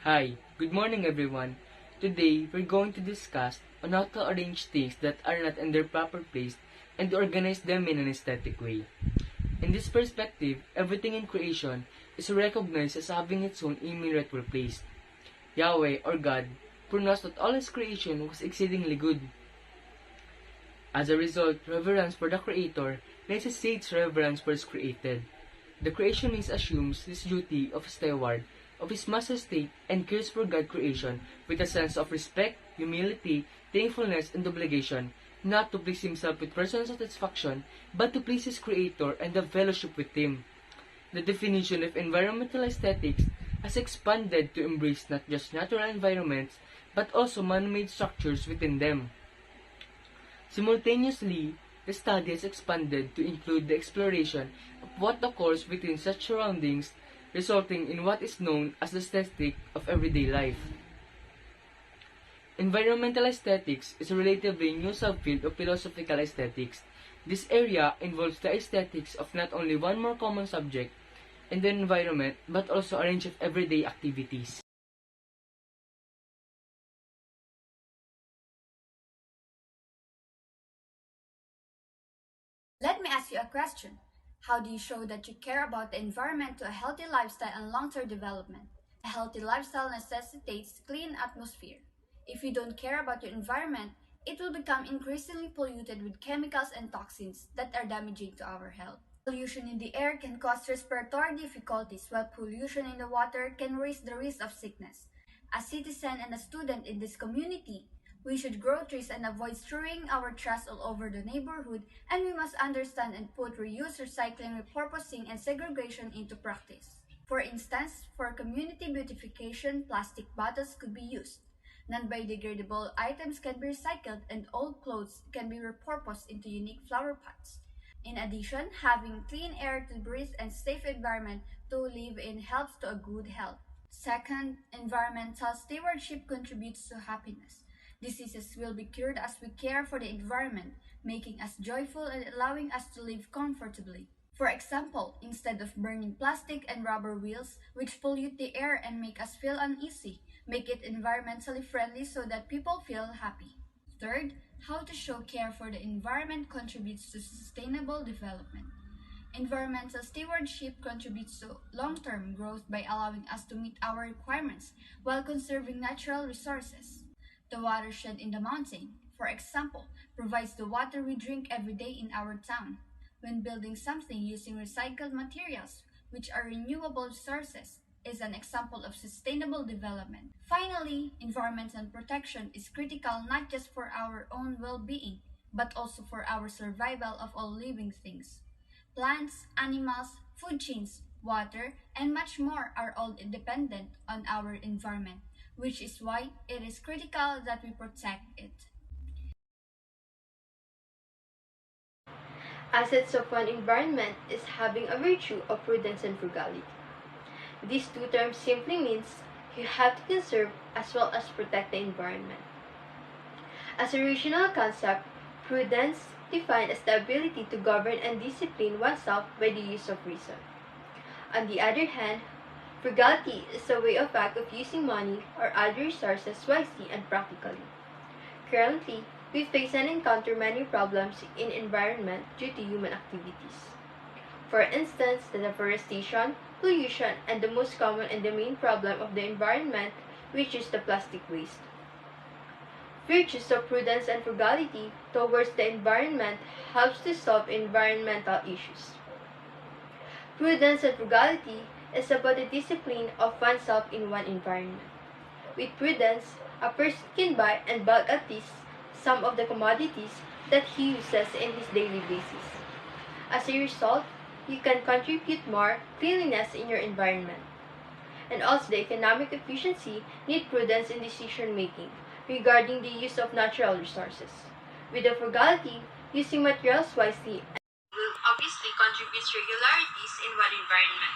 Hi, good morning everyone. Today, we're going to discuss on how to arrange things that are not in their proper place and to organize them in an aesthetic way. In this perspective, everything in creation is recognized as having its own immutable place. Yahweh, or God, pronounced that all His creation was exceedingly good. As a result, reverence for the Creator necessitates reverence for His created. The creationist assumes this duty of steward of his master state and cares for God's creation with a sense of respect, humility, thankfulness, and obligation, not to please himself with personal satisfaction, but to please his Creator and have fellowship with Him. The definition of environmental aesthetics has expanded to embrace not just natural environments, but also man-made structures within them. Simultaneously, the study has expanded to include the exploration of what occurs within such surroundings, resulting in what is known as the aesthetic of everyday life. Environmental aesthetics is a relatively new subfield of philosophical aesthetics. This area involves the aesthetics of not only one more common subject in the environment, but also a range of everyday activities. Let me ask you a question. How do you show that you care about the environment to a healthy lifestyle and long-term development? A healthy lifestyle necessitates clean atmosphere. If you don't care about your environment, it will become increasingly polluted with chemicals and toxins that are damaging to our health. Pollution in the air can cause respiratory difficulties, while pollution in the water can raise the risk of sickness. As citizen and a student in this community, we should grow trees and avoid strewing our trash all over the neighborhood, and we must understand and put reuse, recycling, repurposing, and segregation into practice. For instance, for community beautification, plastic bottles could be used. Non-biodegradable items can be recycled, and old clothes can be repurposed into unique flower pots. In addition, having clean air to breathe and safe environment to live in helps to a good health. Second, environmental stewardship contributes to happiness. Diseases will be cured as we care for the environment, making us joyful and allowing us to live comfortably. For example, instead of burning plastic and rubber wheels, which pollute the air and make us feel uneasy, make it environmentally friendly so that people feel happy. Third, how to show care for the environment contributes to sustainable development. Environmental stewardship contributes to long-term growth by allowing us to meet our requirements while conserving natural resources. The watershed in the mountain, for example, provides the water we drink every day in our town. When building something using recycled materials, which are renewable sources, is an example of sustainable development. Finally, environmental protection is critical not just for our own well-being, but also for our survival of all living things. Plants, animals, food chains, water, and much more are all dependent on our environment, which is why it is critical that we protect it. Assets of one environment is having a virtue of prudence and frugality. These two terms simply means you have to conserve as well as protect the environment. As a rational concept, prudence defined as the ability to govern and discipline oneself by the use of reason. On the other hand, frugality is a way of act of using money or other resources wisely and practically. Currently, we face and encounter many problems in environment due to human activities. For instance, the deforestation, pollution, and the most common and the main problem of the environment, which is the plastic waste. Virtues of prudence and frugality towards the environment helps to solve environmental issues. Prudence and frugality is about the discipline of oneself in one environment. With prudence, a person can buy and bulk at least some of the commodities that he uses in his daily basis. As a result, you can contribute more cleanliness in your environment. And also the economic efficiency need prudence in decision making regarding the use of natural resources. With the frugality, using materials wisely will obviously contribute regularities in one environment.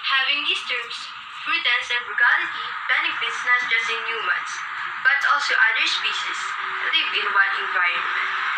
Having these terms, prudence and frugality benefits not just in humans, but also other species live in one environment.